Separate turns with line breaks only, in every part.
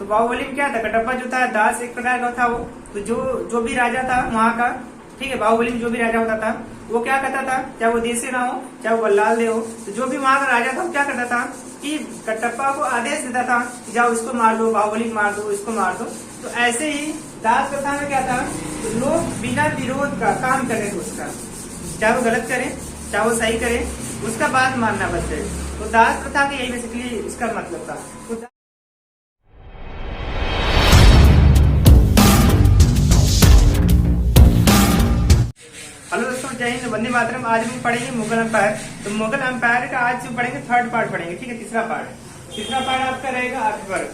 तो बाहुबली में क्या था, कटप्पा जो था दास एक प्रकार का था वो। तो जो भी राजा था वहाँ का, ठीक है, बाहुबली में जो भी राजा होता था वो क्या करता था, चाहे वो देसी ना हो चाहे वो बल्लाल दे हो, तो जो भी वहाँ का राजा था वो क्या करता था कि कटप्पा को आदेश देता था कि जाओ इसको मार दो, बाहुबली को मार दो, इसको मार दो। तो ऐसे ही दास प्रथा में क्या था, तो लोग बिना विरोध का काम करे थे उसका, चाहे वो गलत करे चाहे वो सही करे, उसका बात मानना बस है। तो दास प्रथा का यही बेसिकली इसका मतलब था। तो हेलो दोस्तों, जय हिंद, वंदे मातरम। आज हम पढ़ेंगे मुगल एम्पायर। तो मुगल एम्पायर का आज जो पढ़ेंगे थर्ड पार्ट पढ़ेंगे, ठीक है। तीसरा पार्ट आपका रहेगा अकबर,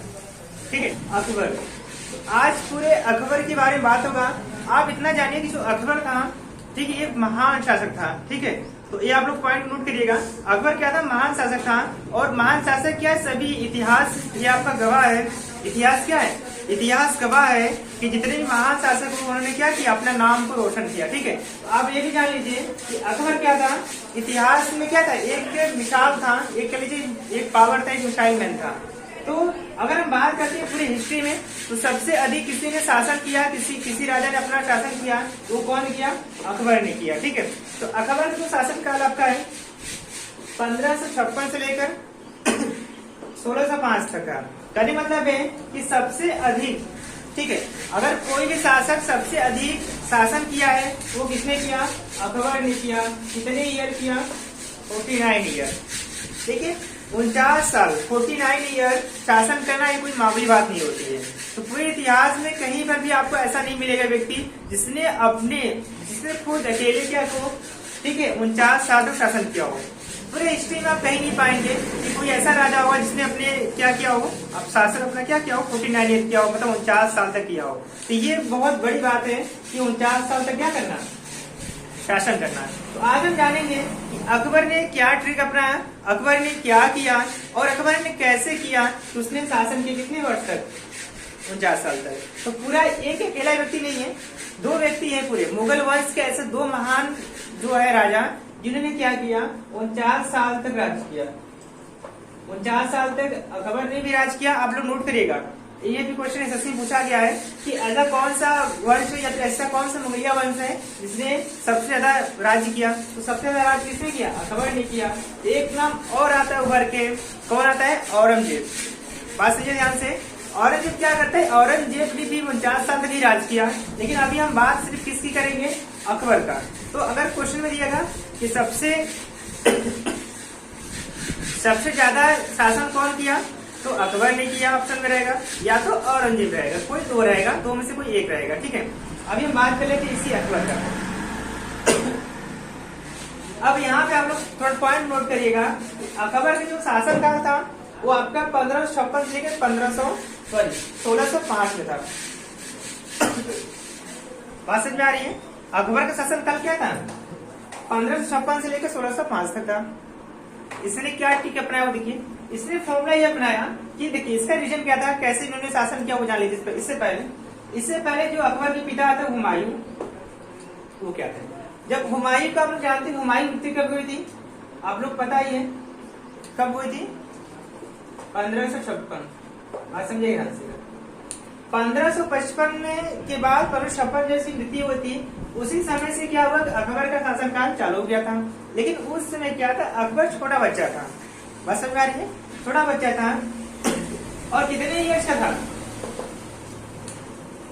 ठीक है, अकबर। तो आज पूरे अकबर के बारे में बात होगा। आप इतना जानिए कि जो अकबर था, ठीक है, ये महान शासक था, ठीक है। तो ये आप लोग पॉइंट नोट करिएगा। अकबर क्या था, महान शासक था। और महान शासक क्या है, सभी इतिहास ये आपका गवाह है। इतिहास क्या है, इतिहास गवाह है कि जितने भी महान शासक हुए उन्होंने क्या किया, अपना नाम को रोशन किया, ठीक है। तो आप ये भी जान लीजिए कि अकबर क्या था, इतिहास में क्या था, एक मिसाल था, एक कह लीजिए एक पावर था, एक मिसाइल मैन था। तो अगर हम बात करते हैं पूरी हिस्ट्री में, तो सबसे अधिक किसी ने शासन किया, किसी राजा ने अपना शासन किया, वो कौन किया, अकबर ने किया, ठीक है। तो अकबर का जो शासन काल आपका है 1556 से लेकर 1605 तक का। कहने मतलब है कि सबसे अधिक, ठीक है, अगर कोई भी शासक सबसे अधिक शासन किया है वो किसने किया, अकबर ने किया। कितने ईयर किया, 49 ईयर, ठीक है, 49 साल, 49 ईयर शासन करना ये कोई मामूली बात नहीं होती है। तो पूरे इतिहास में कहीं पर भी आपको ऐसा नहीं मिलेगा व्यक्ति जिसने खुद अकेले क्या को, ठीक है, 49 साल तक शासन किया हो। पूरे हिस्ट्री में आप कहीं नहीं पाएंगे कि कोई ऐसा राजा होगा जिसने अपने क्या किया हो, अब शासन अपना क्या किया हो, 49 ईयर किया हो, मतलब 49 साल तक किया हो। तो ये बहुत बड़ी बात है कि 49 साल तक क्या करना, शासन करना। तो आज हम जानेंगे कि अकबर ने क्या ट्रिक अपनाया, अकबर ने क्या किया और अकबर ने कैसे किया। तो उसने शासन किया कितने वर्ष तक, 49 साल तक। तो पूरा एक अकेला व्यक्ति नहीं है, दो व्यक्ति है पूरे मुगल वंश के, ऐसे दो महान जो है राजा जिन्होंने क्या किया, 49 साल तक राज किया। 49 साल तक अकबर ने भी राज किया। आप लोग नोट करिएगा, ये भी क्वेश्चन एसएससी में पूछा गया है कि ऐसा कौन सा वंश या फिर ऐसा कौन सा मुगलिया वंश है जिसने सबसे ज्यादा राज्य किया। तो सबसे ज्यादा राज्य किसने किया, अकबर ने किया। एक नाम और आता है उभर के, कौन आता है, औरंगजेब। बात समझिए ध्यान से। औरंगजेब क्या करते हैं, औरंगजेब ने भी 49 साल तक ही राज किया। लेकिन अभी हम बात सिर्फ किसकी करेंगे, अकबर का। तो अगर क्वेश्चन में दिएगा कि सबसे ज्यादा शासन कौन किया, तो अकबर ने किया, ऑप्शन में रहेगा, या तो औरंगजेब रहेगा, कोई दो रहेगा, दो में से कोई एक रहेगा, ठीक है। अभी हम बात कर लेते हैं इसी अकबर का। अब यहाँ पे आप लोग थोड़ा पॉइंट नोट करिएगा, अकबर का जो शासन काल था वो आपका 1556 से लेकर 1605 में था। बात समझ में आ रही है। अकबर का शासन काल क्या था, 1556 से लेकर 1605 तक था। इसने क्या ट्रिक अपनाया वो देखिए, इसने फॉर्मूला ये अपनाया कि देखिए इसका रीजन क्या था, कैसे इन्होंने शासन किया वो जान लीजिए। इससे पहले जो अकबर के पिता था हुमायूं, वो क्या थे, जब हुमायूं का आप लोग जानते हैं, हुमायूं मृत्यु कब हुई थी, आप लोग पता ही है कब हुई थी, 1556। बात समझिएगा ध्यान से। 1555 में के बाद 1556 जैसी मृत्यु हुई थी, उसी समय से क्या हुआ, अकबर का शासनकाल चालू हो गया था। लेकिन उस समय क्या था, अकबर छोटा बच्चा था। बस समझ आ रही है, छोटा बच्चा था। और कितने ईयर्स का था,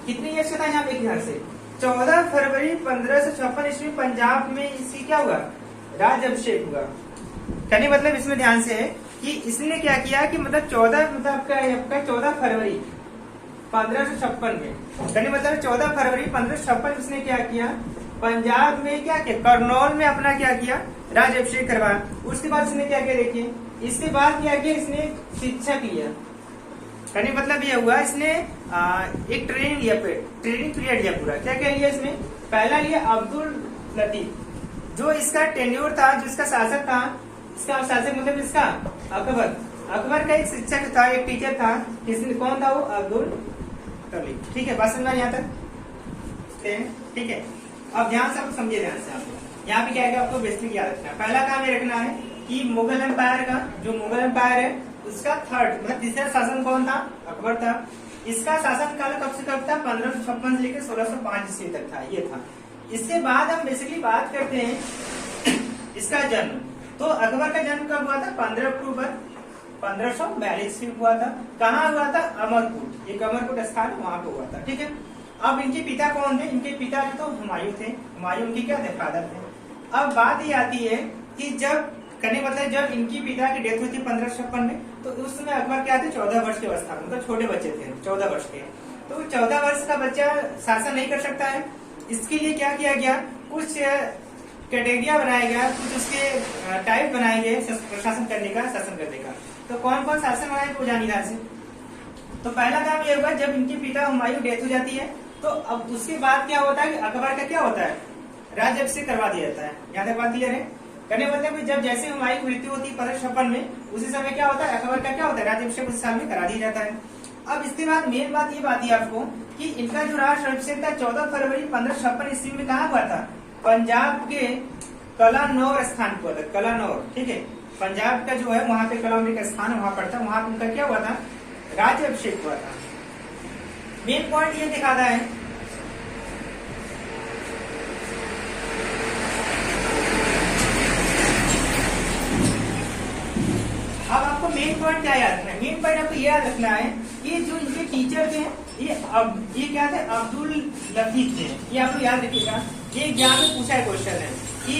कितने ईयर्स का था, यहाँ पे ध्यान से, 14 फरवरी 1556 ईस्वी पंजाब में इसकी क्या हुआ, राज्याभिषेक हुआ। कहने मतलब इसमें ध्यान से है कि इसने क्या किया कि मतलब 14 फरवरी 1556 में, कहने मतलब 14 फरवरी 1556 इसने क्या किया, पंजाब में क्या किया, करनौल में अपना क्या किया, राज्याभिषेक करवाया। उसके बाद इसने क्या किया देखिए, इसके बाद क्या किया, इसने शिक्षक लिया। कहने मतलब ये हुआ, इसने एक ट्रेनिंग पीरियड लिया पूरा। क्या क्या लिया इसमें, पहला लिया अब्दुल लतीफ, जो इसका टेन्योर था, जो इसका शासक था, इसका शासक मतलब इसका अकबर का एक शिक्षक था, एक टीचर था, किसने, कौन था वो, अब्दुल लतीफ, ठीक है। बात समझ यहाँ तक, ठीक है। अब ध्यान से आप समझिए, ध्यान से आप यहाँ पे क्या है, आपको बेसिक याद रखना है। पहला काम ये रखना है कि मुगल एम्पायर का, जो मुगल एम्पायर है उसका थर्ड मतलब तीसरा शासन कौन था? अकबर था। इसका शासन काल कब से कब था? 1556 से लेकर 1605 ईस्वी तक था, ये था। इसके बाद हम बेसिकली बात करते हैं इसका जन्म। तो अकबर का जन्म कब हुआ था? 15 अक्टूबर 1542 में हुआ था। कहाँ हुआ था? अमरकोट, एक अमरकोट स्थान वहां पे हुआ था, ठीक है। अब इनके पिता कौन थे? इनके पिता तो हुमायूं थे, हुमायूं उनके क्या थे? फादर थे। अब बात ये आती है कि जब करने मतलब जब इनकी पिता की डेथ हुई थी 1556 में, तो उस समय अकबर क्या थे? 14 वर्ष की अवस्था, मतलब छोटे बच्चे थे, 14 वर्ष के। तो 14 वर्ष का बच्चा शासन नहीं कर सकता है, इसके लिए क्या किया गया? कुछ कैटेगरिया बनाया गया, कुछ उसके टाइप बनाए गए प्रशासन करने का, शासन करने का। तो कौन कौन शासन बनाए वो जानिए ध्यान से। तो पहला काम ये होगा, जब इनके पिता हुमायूं डेथ हो जाती है, तो अब उसके बाद क्या होता है कि अकबर का क्या होता है? राज्याभिषेक करवा दिया जाता है। यहाँ तक बात क्लियर है? करने मतलब जब जैसे हुमायूं की मृत्यु होती है 1556 में, उसी समय क्या होता है? अकबर का क्या होता है? राज्याभिषेक उस साल में करा दिया जाता है। अब इसके बाद मेन बात ये बात है आपको कि इनका जो राष्ट्राभिषेक था 14 फरवरी 1556 ईस्वी में कहाँ हुआ था? पंजाब के कलानौर स्थान पर था, कलानौर, ठीक है। पंजाब का जो है वहां पे कलानौर का स्थान वहां पड़ता, वहां पे उनका क्या हुआ था? राज्याभिषेक हुआ था। मेन पॉइंट ये दिखाता है अब आपको मेन पॉइंट क्या याद रखना है? मेन पॉइंट आपको ये याद रखना है कि जो इनके टीचर थे ये क्या थे? अब्दुल लतीफ थे। ये आपको याद रखिएगा, ये एग्जाम में पूछा है क्वेश्चन है कि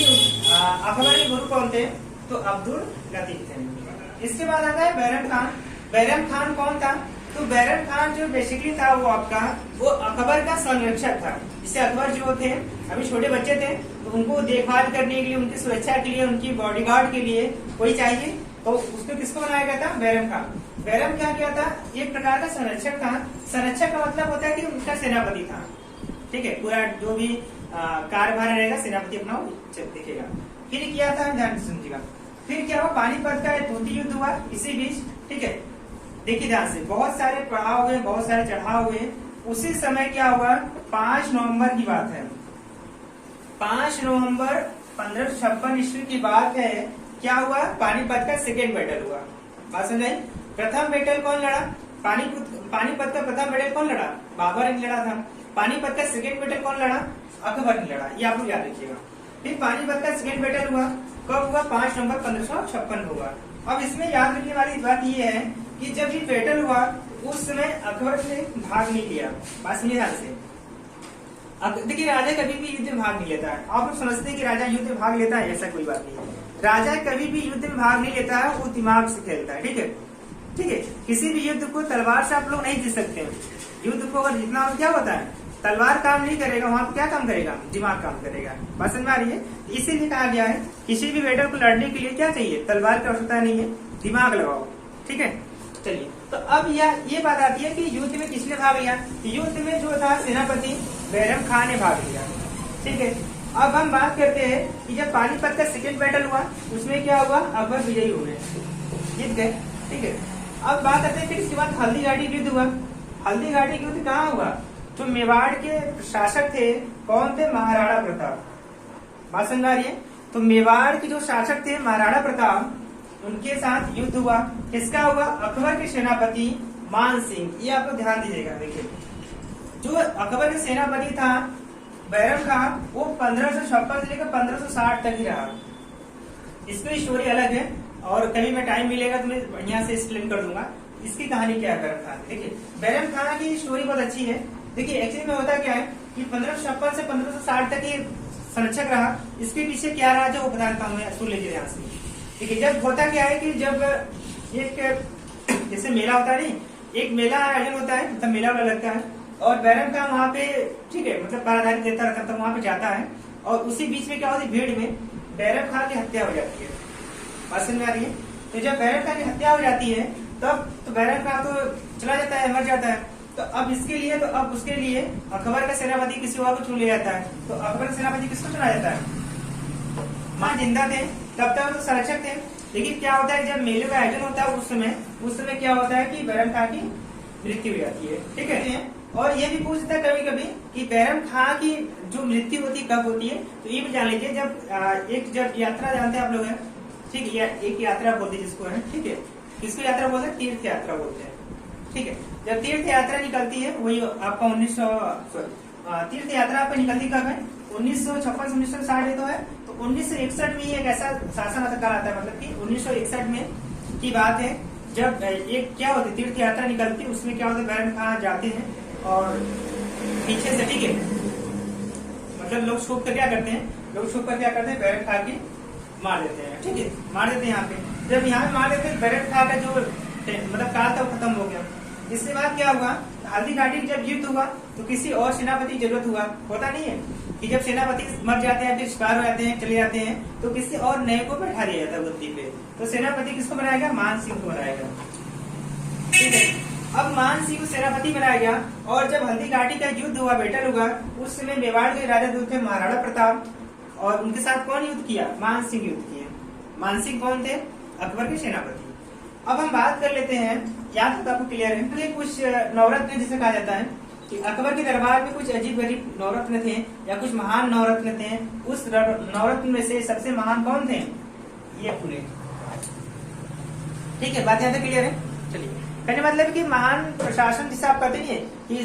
अकबर के गुरु कौन थे? तो अब्दुल लतीफ थे। इसके बाद आता है बैरम खान। बैरम खान कौन था? तो बैरम खान जो बेसिकली था वो आपका वो अकबर का संरक्षक था। जिसे अकबर जो थे अभी छोटे बच्चे थे, तो उनको देखभाल करने के लिए, उनकी सुरक्षा के लिए, उनकी बॉडीगार्ड के लिए कोई चाहिए, तो उसको किसको बनाया गया था? बैरम खान। बैरम क्या किया था? एक प्रकार का संरक्षक था। संरक्षक का मतलब होता है कि उनका सेनापति था, ठीक है। पूरा जो भी कार्यभार रहेगा सेनापति अपना दिखेगा। फिर किया था, ध्यान से समझिएगा, फिर क्या हुआ? पानीपत का द्वितीय युद्ध हुआ इसी बीच, ठीक है। देखिए ध्यान से, बहुत सारे पड़ाव हुए, बहुत सारे चढ़ाव हुए। उसी समय क्या हुआ? 5 नवंबर की बात है, 5 नवंबर 1556 ईस्वी की बात है। क्या हुआ? पानीपत का सेकेंड बैटल हुआ। बात समझ आई? प्रथम बैटल कौन लड़ा? पानीपत का प्रथम बैटल कौन लड़ा? बाबर ने लड़ा था। पानीपत का सेकेंड बैटल कौन लड़ा? अकबर ने लड़ा। ये आप लोग याद रखिएगा। फिर पानीपत का सेकेंड बैटल हुआ, कब हुआ? 5 नवंबर 1556 हुआ। अब इसमें याद रखने वाली बात ये है कि जब ये बैटल हुआ उस समय अकबर ने भाग नहीं लिया। बात समझिए ध्यान से। देखिए राजा कभी भी युद्ध में भाग नहीं लेता है। आप लोग समझते हैं कि राजा युद्ध में भाग लेता है, ऐसा कोई बात नहीं है। राजा कभी भी युद्ध में भाग नहीं लेता है, वो दिमाग से खेलता है, ठीक है, ठीक है। किसी भी युद्ध को तलवार से आप लोग नहीं जीत सकते हैं। युद्ध को अगर जितना क्या होता है, तलवार काम नहीं करेगा, वहां पर क्या काम करेगा? दिमाग काम करेगा। बात समझ में आ रही है? इसीलिए कहा गया है किसी भी बैटल को लड़ने के लिए क्या चाहिए? तलवार की आवश्यकता नहीं है, दिमाग लगाओ, ठीक है। चलिए, तो अब ये बात आती है कि युद्ध में किसने भाग लिया? युद्ध में जो था सेनापति बैरम खान ने भाग लिया, ठीक है। अब हम बात करते हैं कि जब पानीपत का सेकेंड बैटल हुआ उसमें क्या हुआ? अकबर विजयी हुए, जीत गए, ठीक है। अब बात करते हैं फिर इसके बाद हल्दी घाटी युद्ध हुआ। हल्दी घाटी युद्ध कहाँ हुआ? जो मेवाड़ के शासक थे कौन थे? महाराणा प्रताप। बात समझ आ रही है? तो मेवाड़ के जो शासक थे महाराणा प्रताप, उनके साथ युद्ध हुआ। किसका हुआ? अकबर के सेनापति मान सिंह। ये आप लोग ध्यान दीजिएगा। देखिए, जो अकबर के सेनापति था बैरम खान, वो 1556 से लेकर 1560 तक ही रहा। इसकी स्टोरी अलग है और कभी मैं टाइम मिलेगा तो मैं बढ़िया से एक्सप्लेन कर दूंगा इसकी कहानी क्या है बैरम खान। देखिए, बैरम खान की स्टोरी बहुत अच्छी है। देखिए एक्चुअली में होता क्या है कि 1556 से 1560 तक ये संरक्षक रहा। इसके पीछे क्या रहा जो वो बताता हूँ, सुन लीजिए ध्यान से। देखिए, जब होता क्या है कि जब एक जैसे मेला होता है, नहीं, एक मेला आयोजन होता है, मतलब मेला वाला लगता है, और बैरम खान वहाँ पे, ठीक है, मतलब पाराधारी देता रहता है, तो वहाँ पे जाता है, और उसी बीच में क्या होती है, भीड़ में बैरम खान की हत्या हो जाती है। बात समझ में आ रही है? तो जब बैरम खान की हत्या हो जाती है तब तो बैरम खान तो चला जाता है, मर जाता है। तो अब इसके लिए, तो अब उसके लिए अकबर का सेनापति किसी और को चुन लिया जाता है। तो अकबर का सेनापति किसको चुना जाता है? मां जिंदा थे तब तक तो संरक्षक थे, लेकिन क्या होता है जब मेले का आयोजन होता है उस समय क्या होता है कि बैरम खान की मृत्यु हो जाती है, ठीक है। और ये भी पूछता है कभी कभी कि बैरम खान की जो मृत्यु होती है कब होती है, तो ये भी जान लीजिए जब यात्रा जानते हैं आप लोग हैं, ठीक है, एक यात्रा बोलते जिसको है, ठीक है, किसको यात्रा बोलते हैं? तीर्थ यात्रा बोलते हैं। ठीक है, जब तीर्थ यात्रा निकलती है वही आपका 1900 तीर्थ यात्रा आपका निकलती कब है? 1956 1960 तो है। तो 1961 में एक ऐसा शासन काल आता है, मतलब कि 1961 में की बात है, जब एक क्या होती है तीर्थ यात्रा निकलती है, उसमें क्या होता है बैरम खां जाते हैं और पीछे से, ठीक है, मतलब लोग छुप कर क्या करते हैं, लोग छुप कर क्या करते हैं, बैरम खां की मार देते हैं। ठीक है, मार देते हैं यहाँ पे। जब यहाँ पे मार देते हैं, बैरम खां का जो मतलब काल था वो खत्म हो गया। इसके बाद क्या हुआ, हल्दी घाटी जब युद्ध हुआ तो किसी और सेनापति की जरूरत हुआ, होता नहीं है कि जब सेनापति मर जाते हैं, फिर शिकार हो जाते हैं, चले जाते हैं, तो किसी और नए को बैठा दिया जाता है गद्दी पे। तो सेनापति किसको बनाएगा? मान सिंह को बनाएगा। ठीक है, अब मान सिंह को सेनापति बनाया गया। और जब हल्दी घाटी का युद्ध हुआ, बैटल हुआ, उस समय मेवाड़ के राजा जो थे महाराणा प्रताप, और उनके साथ कौन युद्ध किया? मान सिंह युद्ध किए। मान सिंह कौन थे? अकबर के सेनापति। अब हम बात कर लेते हैं, यहाँ तक आपको क्लियर है। तो ये कुछ नवरत्न जिसे कहा जाता है कि अकबर के दरबार में कुछ अजीब गरीब नवरत्न थे या कुछ महान नवरत्न थे। उस नवरत्न में से सबसे महान कौन थे? ये पूरे। ठीक है, बात यहाँ तक क्लियर है। चलिए, कहने मतलब कि महान प्रशासन जिसे आप कहते हैं कि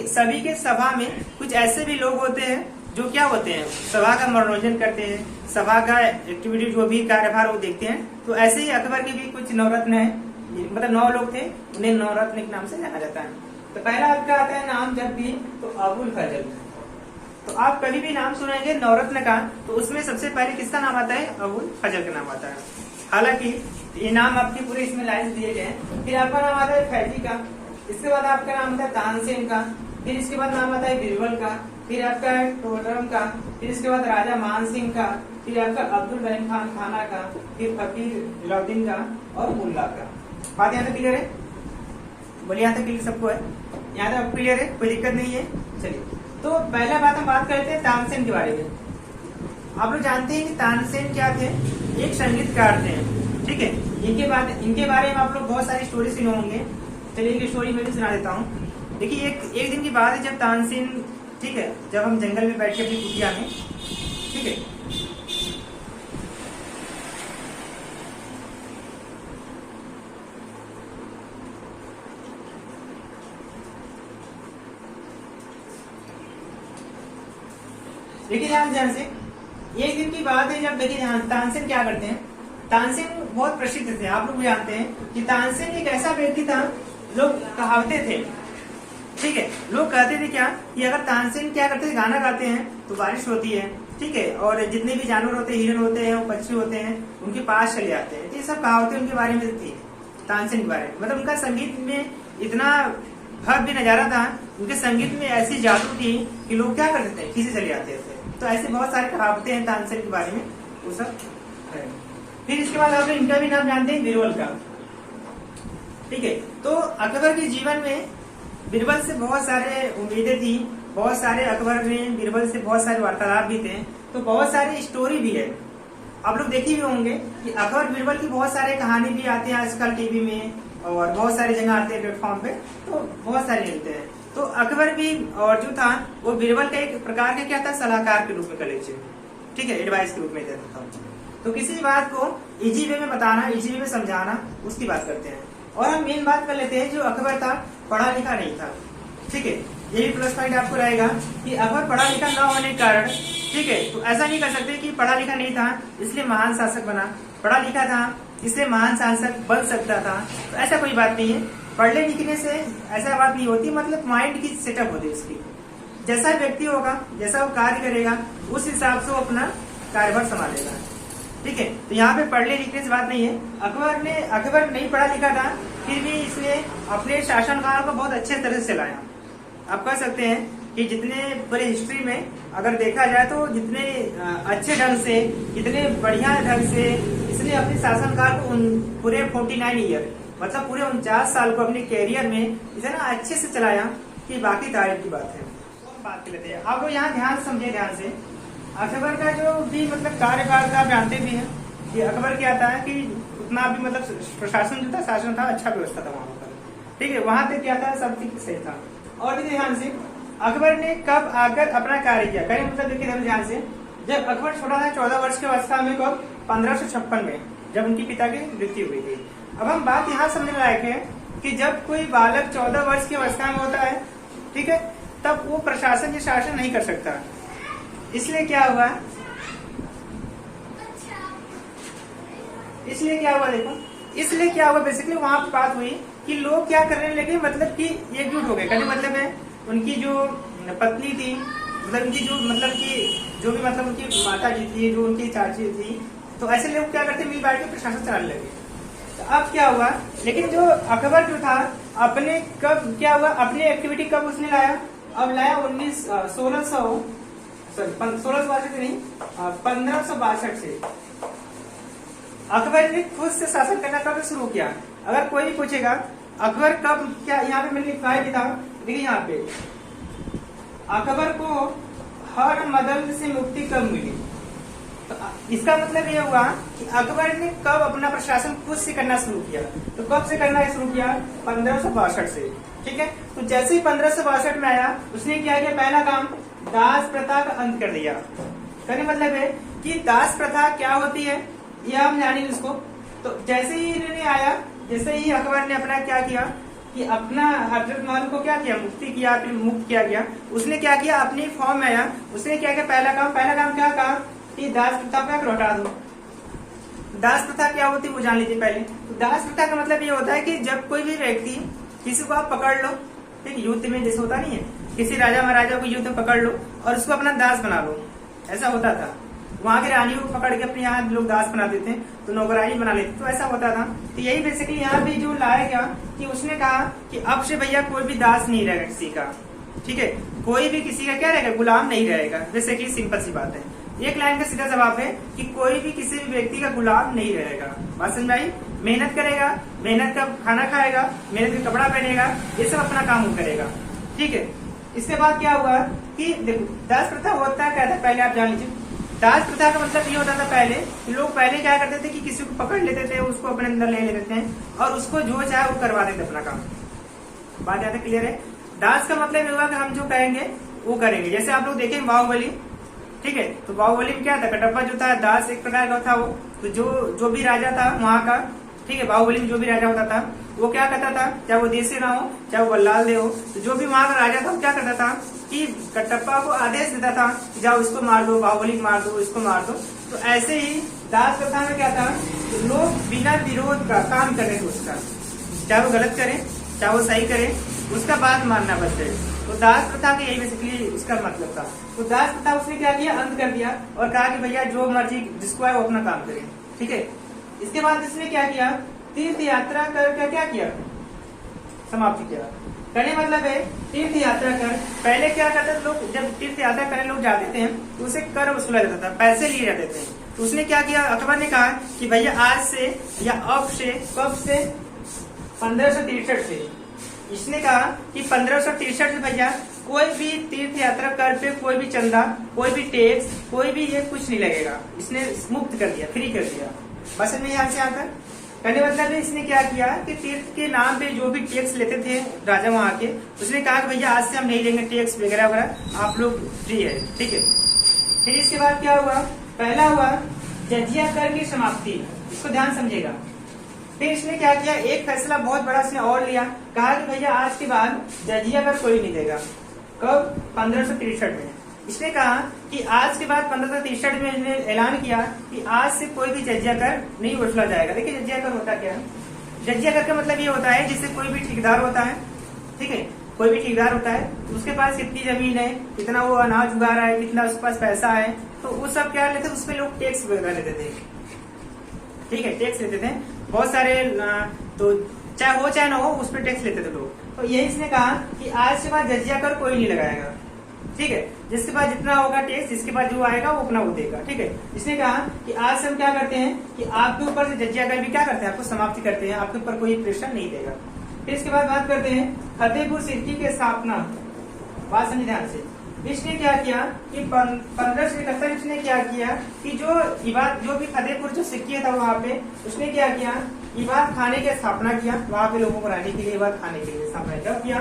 सभी के सभा में कुछ ऐसे भी लोग होते हैं जो क्या होते हैं, सभा का मनोरंजन करते हैं, सभा का एक्टिविटी जो भी कार्यभार वो देखते हैं। तो ऐसे ही अकबर के भी कुछ नवरत्न है, मतलब 9 लोग थे, उन्हें नवरत्न के नाम से जाना जाता है। तो पहला आपका आता है नाम जब भी, तो अबुल फजल। तो आप कभी भी नाम सुनेंगे नवरत्न का, तो उसमें सबसे पहले किसका नाम आता है? अबुल फजल का नाम आता है। हालांकि ये नाम आपके पूरे इसमें लाइन दिए गए हैं। फिर आपका नाम आता है फैजी का, इसके बाद आपका नाम आता है तानसेन का, फिर इसके बाद नाम आता है बीरबल का, फिर आपका टोडरम का, फिर इसके बाद राजा मान सिंह का, फिर आपका अब्दुल रहीम खान खाना का, फिर फकीर जलाउद्दीन का और मुल्ला का। बात यहाँ तक क्लियर है? बोलिए, यहाँ तक क्लियर सबको है? यहाँ तक क्लियर है, कोई दिक्कत नहीं है। चलिए, तो पहला बात हम बात करते हैं तानसेन के बारे में। आप लोग जानते हैं कि तानसेन क्या थे? एक संगीतकार थे। ठीक है, इनके बारे में आप लोग बहुत सारी स्टोरी सुने होंगे। चलिए एक स्टोरी मैं भी सुना देता हूँ। देखिए, एक दिन की बात है जब तानसेन, ठीक है, जब हम जंगल में बैठ के अपनी कुटिया में, ठीक है, देखिए ध्यान से, एक दिन की बात है जब, देखिए तानसेन क्या करते हैं, तानसेन बहुत प्रसिद्ध थे। आप लोग जानते हैं कि तानसेन एक ऐसा व्यक्ति था, लोग कहावते थे, ठीक है, लोग कहते थे क्या कि अगर तानसेन क्या करते थे, गाना गाते हैं तो बारिश होती है, ठीक है, और जितने भी जानवर होते हैं, हिरन होते हैं, पक्षी होते हैं, उनके पास चले जाते हैं। ये सब कहावतें उनके बारे में थी, तानसेन के बारे में। मतलब उनका संगीत में इतना भव्य नजारा था, उनके संगीत में ऐसी जादू थी कि लोग क्या करते थे, खींचे चले जाते थे। तो ऐसे बहुत सारे कहावतें हैं तानसेन के बारे में, वो सब है। फिर इसके बाद आप इनका भी नाम जानते हैं, बीरबल का। ठीक है, तो अकबर के जीवन में बीरबल से बहुत सारे उम्मीदें थी, बहुत सारे अकबर में बीरबल से बहुत सारे वार्तालाप भी थे, तो बहुत सारी स्टोरी भी है। आप लोग देखे भी होंगे कि अकबर बीरबल की बहुत सारे कहानी भी आती है आजकल टीवी में, और बहुत सारी जगह आते हैं प्लेटफॉर्म पे, तो बहुत सारे मिलते हैं। तो अकबर भी और जो था वो बीरबल का एक प्रकार का क्या था, सलाहकार के रूप में कर लीजिए, ठीक है, एडवाइस के रूप में देता था। तो किसी बात को इजी वे में बताना, इजी वे में समझाना, उसकी बात करते हैं। और हम मेन बात कर लेते हैं, जो अकबर था पढ़ा लिखा नहीं था, ठीक है, ये भी प्लस पॉइंट आपको रहेगा कि अकबर पढ़ा लिखा न होने के कारण, ठीक है, तो ऐसा नहीं कर सकते कि पढ़ा लिखा नहीं था इसलिए महान शासक बना, पढ़ा लिखा था इसलिए महान शासक बन सकता था, तो ऐसा कोई बात नहीं है। पढ़ने लिखने से ऐसा बात नहीं होती, मतलब माइंड की सेटअप होती है उसकी। जैसा व्यक्ति होगा, जैसा वो कार्य करेगा, उस हिसाब से वो अपना कार्यभार संभालेगा, ठीक है। तो यहाँ पे पढ़ने लिखने से बात नहीं है। अकबर नहीं पढ़ा लिखा था, फिर भी इसने अपने शासनकाल को बहुत अच्छे तरह से चलाया। आप कह सकते हैं कि जितने पूरे हिस्ट्री में अगर देखा जाए तो जितने अच्छे ढंग से, जितने बढ़िया ढंग से इसने अपने शासनकाल को पूरे 49 ईयर, मतलब पूरे 49 साल को अपने कैरियर में इतना अच्छे से चलाया कि बाकी तारीफ की बात है। बात कर लेते हैं, आप लोग यहाँ ध्यान समझे, ध्यान से। अकबर का जो भी मतलब कार्यकाल था, आप जानते भी हैं कि अकबर क्या था कि उतना भी मतलब प्रशासन जो था, शासन था, अच्छा व्यवस्था था वहाँ पर, ठीक है, वहां तक क्या था, सब चीज सही था। और देखिए ध्यान से, अकबर ने कब आकर अपना कार्य किया, कहीं मतलब देखिए ध्यान से, जब अकबर छोटा था 14 वर्ष की अवस्था में, कब 1556 में, जब उनके पिता की मृत्यु हुई थी। अब हम बात यहाँ समझने लायक है कि जब कोई बालक 14 वर्ष की अवस्था में होता है, ठीक है, तब वो प्रशासन की शासन नहीं कर सकता। इसलिए क्या हुआ, देखो, इसलिए क्या हुआ बेसिकली वहां पर बात हुई कि लोग क्या करने लगे, मतलब कि एकजुट हो गए। कहने मतलब है उनकी जो पत्नी थी, मतलब उनकी जो मतलब कि जो भी मतलब उनकी माता जी थी, जो उनकी चाची थी, तो ऐसे लोग क्या करते मिल बांट के प्रशासन चलाने लगे। तो अब क्या हुआ, लेकिन जो अकबर जो था अपने कब क्या हुआ, अपनी एक्टिविटी कब उसने लाया, अब लाया 1662 नहीं 1562 से अकबर ने खुद से शासन करना कब शुरू किया। अगर कोई भी पूछेगा अकबर कब, क्या यहाँ पे मैंने लिखा भी था, देखिए यहाँ पे अकबर को हर मदद से मुक्ति कब मिली। तो इसका मतलब ये हुआ कि अकबर ने कब अपना प्रशासन खुद से करना शुरू किया। तो कब से करना शुरू किया, 1562 से, ठीक है। तो जैसे ही 1562 में आया, उसने क्या किया, पहला काम दास प्रथा का अंत कर दिया। कहने मतलब है कि दास प्रथा क्या होती है, यह हम जानेंगे उसको। तो जैसे ही इन्होंने आया, जैसे ही अकबर ने अपना क्या किया कि अपना हजरत महल को क्या किया, मुक्ति किया, फिर मुक्त किया गया। उसने क्या किया, अपनी फॉर्म में आया, उसने क्या किया, पहला काम क्या कहा कि दास प्रथा को हटा दो। दास प्रथा क्या होती है वो जान लीजिए पहले। तो दास प्रथा का मतलब ये होता है कि जब कोई भी व्यक्ति, किसी को आप पकड़ लो, ठीक, युद्ध में जैसे होता नहीं है, किसी राजा महाराजा को युद्ध में पकड़ लो और उसको अपना दास बना लो, ऐसा होता था। वहां की रानियों को पकड़ के अपने यहाँ लोग दास बना देते हैं, तो नौकरानी बना लेते, तो ऐसा होता था। तो यही बेसिकली यहाँ भी जो लाया गया कि उसने कहा कि अब से भैया कोई भी दास नहीं रहेगा किसी का, ठीक है, कोई भी किसी का क्या रहेगा, गुलाम नहीं रहेगा। बेसिकली सिंपल सी बात है, एक लाइन का सीधा जवाब है कि कोई भी किसी भी व्यक्ति का गुलाम नहीं रहेगा। बात समझ में आई, मेहनत करेगा, मेहनत का खाना खाएगा, मेहनत का कपड़ा पहनेगा, ये सब अपना काम वो करेगा, ठीक है। इसके बाद क्या हुआ कि देखो दास प्रथा होता क्या था, पहले आप जान लीजिए। दास प्रथा का मतलब ये होता था पहले कि लोग पहले क्या करते थे कि किसी को पकड़ लेते थे, उसको अपने अंदर ले लेते थे और उसको जो चाहे वो करवा देते अपना काम। बात ज्यादा क्लियर है। दास का मतलब ये हुआ कि हम जो कहेंगे वो करेंगे। जैसे आप लोग देखें बाहुबली, ठीक है, तो बाहुबली में क्या था, कटप्पा जो था दास एक प्रकार का था वो। तो जो भी राजा था वहाँ का, ठीक है, बाहुबली में जो भी राजा होता था वो क्या करता था, चाहे वो देसी ना हो चाहे वो बल्लाल दे हो, तो जो भी वहाँ का राजा था वो क्या करता था कि कटप्पा को आदेश देता था कि जाओ इसको मार दो, बाहुबली मार दो, इसको मार दो। तो ऐसे ही दास प्रथा में क्या था, तो लोग बिना विरोध का काम करे उसका, चाहे वो गलत करे चाहे वो सही करे, उसका बात मानना बस है। तो दास प्रथा का यही बेसिकली इसका मतलब था। तो दास प्रथा उसने क्या किया, अंत कर दिया और कहा कि भैया जो मर्जी जिसको है वो अपना काम करे, ठीक है। इसके बाद इसने क्या किया, तीर्थ यात्रा कर क्या किया, समाप्ति किया। करने मतलब है तीर्थ यात्रा कर, पहले क्या करते थे लोग, जब तीर्थ यात्रा करने लोग जाते थे तो उसे कर वसूला जाता था, पैसे लिए जाते थे। तो उसने क्या किया, अकबर ने कहा कि भैया आज से या अब से, कब से, 1563 से इसने कहा कि 1563 से भैया कोई भी तीर्थ यात्रा कर पे कोई भी चंदा, कोई भी टैक्स, कोई भी ये कुछ नहीं लगेगा। इसने मुक्त कर दिया, फ्री कर दिया। बस में यहाँ से आता कहने मतलब है इसने क्या किया कि तीर्थ के नाम पे जो भी टैक्स लेते थे राजा वहाँ के, उसने कहा कि भैया आज से हम नहीं लेंगे टैक्स वगैरह वगैरह, आप लोग फ्री है, ठीक है। फिर इसके बाद क्या हुआ, पहला हुआ जजिया कर की समाप्ति, इसको ध्यान समझेगा। फिर इसने क्या किया, एक फैसला बहुत बड़ा इसने और लिया, कहा कि भैया आज के बाद जजिया कर कोई नहीं देगा। कब, 1563 में इसने कहा कि आज के बाद 1563 में इसने ऐलान किया कि आज से कोई भी जजिया कर नहीं वसूला जाएगा। देखिए जजिया कर होता क्या है, जजिया कर का मतलब ये होता है जिससे कोई भी ठेकेदार होता है, ठीक है, कोई भी ठेकेदार होता है, उसके पास कितनी जमीन है, कितना वो अनाज उगा रहा है, कितना उसके पास पैसा है, तो वो सब क्या लेते, उस पर लोग टैक्स वगैरह लेते थे, ठीक है, टैक्स लेते थे बहुत सारे, तो चाहे हो चाहे ना हो उस पर टैक्स लेते थे लोग। तो यही इसने कहा कि आज के बाद जजिया कर कोई नहीं लगाएगा, ठीक है, जिसके पास जितना होगा टैक्स, जिसके पास जो आएगा वो अपना वो देगा, ठीक है। इसने कहा कि आज से हम क्या करते हैं कि आपके ऊपर से जजिया कर भी क्या करते हैं, आपको समाप्ति करते हैं, आपके ऊपर कोई प्रेशर नहीं देगा। फिर इसके बाद बात करते हैं फतेहपुर सिक्की की स्थापना। बात समझे ध्यान से। इसने क्या किया कि 1571 इसने क्या किया कि जो भी फतेहपुर जो सिक्की था वहाँ पे उसने क्या किया, इबाद खाने की स्थापना किया, वहाँ पे लोगों को रहने के लिए, इबाद खाने के लिए स्थापना कब किया,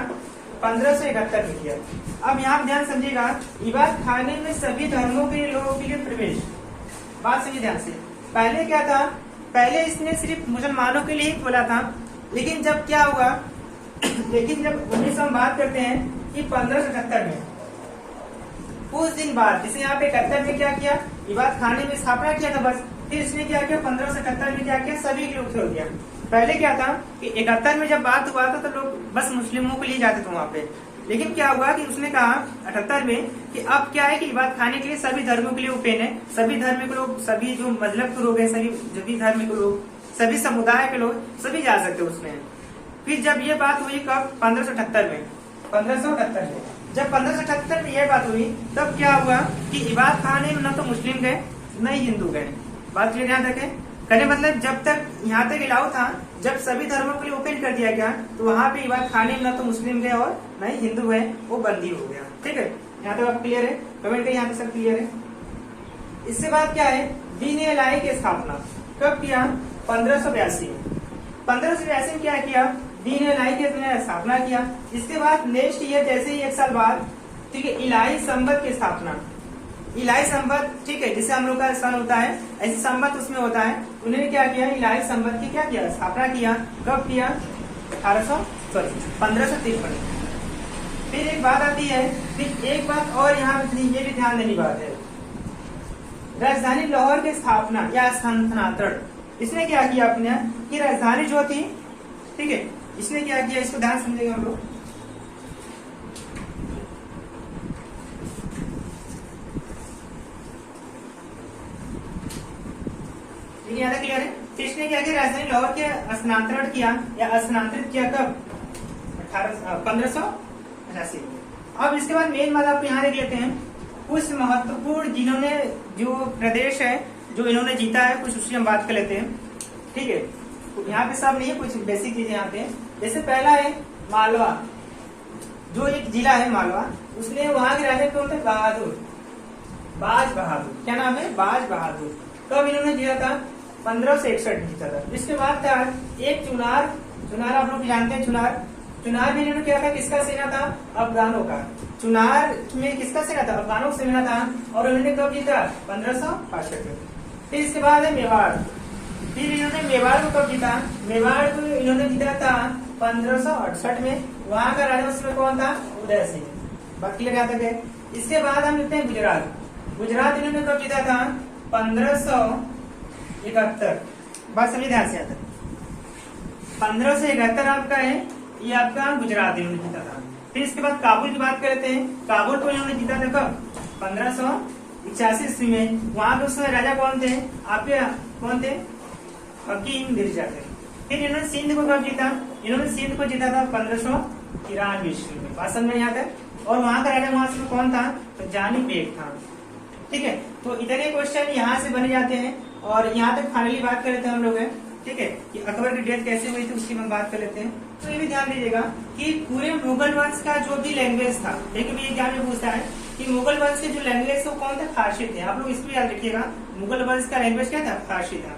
1571 में किया। अब यहाँ ध्यान समझिएगा, इबाद खाने में सभी धर्मों के लोगों के लिए प्रवेश। बात समझिए ध्यान से। पहले क्या था, पहले इसने सिर्फ मुसलमानों के लिए ही खोला था, लेकिन जब क्या हुआ लेकिन जब 1900 हम बात करते हैं कि 1577 में, कुछ दिन बाद, जैसे यहाँ पे 71 में क्या किया, इबादत खाने में स्थापना किया था बस, फिर इसने क्या किया 1577 में क्या किया, सभी के लिए खोल दिया। पहले क्या था कि 71 में जब बात हुआ था तो लोग बस मुस्लिमों के लिए जाते थे वहाँ पे, लेकिन क्या हुआ कि उसने कहा 78 में कि अब क्या है कि इबादत खाने के लिए सभी धर्मों के लिए ओपन है, सभी धर्म के लोग, सभी जो मजहब के लोग हैं, सभी धर्म के लोग, सभी समुदाय के लोग सभी जा सकते उसमें। फिर जब ये बात हुई कब, 1578 में, 1578 में जब 1578 में यह बात हुई, तब क्या हुआ कि इबादत खाने में न तो मुस्लिम गए न ही हिंदू गए। बात क्लियर ध्यान रखें, कहने मतलब जब तक यहाँ तक अलाउ था, जब सभी धर्मों के लिए ओपन कर दिया गया तो वहाँ पे इबादत खाने में न तो मुस्लिम गए और न ही हिंदू गए, वो बंदी हो गया। ठीक है, यहाँ तक आप क्लियर है, कमेंट करिए यहाँ तक सब क्लियर है। इसके बाद क्या है, दीन इलाही की स्थापना कब किया, 1582 में। 1582 में क्या किया, दीन इलाही की स्थापना किया। इसके बाद नेक्स्ट ईयर, जैसे ही 1 साल बाद, ठीक है, इलाही संबत की स्थापना। इलाही संबत, ठीक है, जिसे हम लोग का सन होता है, ऐसे संबत उसमें होता है। उन्होंने क्या किया, इलाही संबत की क्या किया, स्थापना किया। कब किया, 1553। फिर एक बात आती है, फिर एक बात और यहाँ ये भी ध्यान देने की बात है, राजधानी लाहौर की स्थापना या स्थानांतरण। इसने क्या किया अपने कि राजधानी जो थी, ठीक है, इसने क्या किया, इसको ध्यान समझेंगे हम लोग। यहाँ तक क्लियर है। फिर इसने क्या किया, राजधानी लाहौर के स्थानांतरण किया या स्थानांतरित किया कब, 1588 में। अब इसके बाद मेन बात आपको यहाँ देख लेते हैं, कुछ महत्वपूर्ण जिन्होंने जो प्रदेश है जो इन्होंने जीता है, कुछ उसकी हम बात कर लेते हैं। ठीक है, यहाँ पे सब नहीं है, कुछ बेसिक चीजें यहाँ पे। जैसे पहला है मालवा, जो एक जिला है मालवा, उसने वहां के राजा कौन थे, बहादुर, बाज बहादुर। क्या नाम है, बाज बहादुर। कब इन्होंने जीता था, 1561 में जीता था। इसके बाद था एक चुनार, चुनार आप लोग जानते हैं, चुनार में इन्होंने क्या था, किसका सेना था, अफगानों का। चुनार में किसका सेना था, अफगानों का सेना था, और उन्होंने कब जीता, 1565 में। फिर इसके बाद है मेवाड़, फिर इन्होंने मेवाड़ को कब जीता, मेवाड़ को इन्होंने जीता था 1568 में। वहां का राजा उसमें कौन था, उदय सिंह। बात क्लियर यहाँ तक है। इसके बाद हम लेते हैं गुजरात, गुजरात इन्होंने कब जीता था, 1571। बात समझिए ध्यान से, आता 1571 आपका है, ये आपका गुजरात इन्होंने जीता था। फिर इसके बाद काबुल की बात कर लेते हैं, काबुल को इन्होंने जीता था कब, 1581 ईस्वी में। वहां पे उस समय राजा कौन थे, आपके कौन थे, हकीम मिर्जा थे। फिर इन्होंने सिंध को कब जीता, इन्होंने सिंध को जीता था 1593 ईस्वी में। बात समझ में यहाँ तक। और वहां का राजा वहां से कौन था, तो जानी बेग था। ठीक है, तो इतने क्वेश्चन यहाँ से बने जाते हैं। और यहाँ तक फाइनली बात कर लेते हैं हम लोग, ठीक है, कि अकबर की डेथ कैसे हुई थी उसकी हम बात कर लेते हैं। तो ये भी ध्यान दीजिएगा कि पूरे मुगल वंश का जो भी लैंग्वेज था, लेकिन ये एग्जाम में पूछता है कि मुगल वंश के जो लैंग्वेज थे वो कौन थे, फारसी थे। आप लोग इसको याद रखिएगा, मुगल वंश का लैंग्वेज क्या था, फारसी था।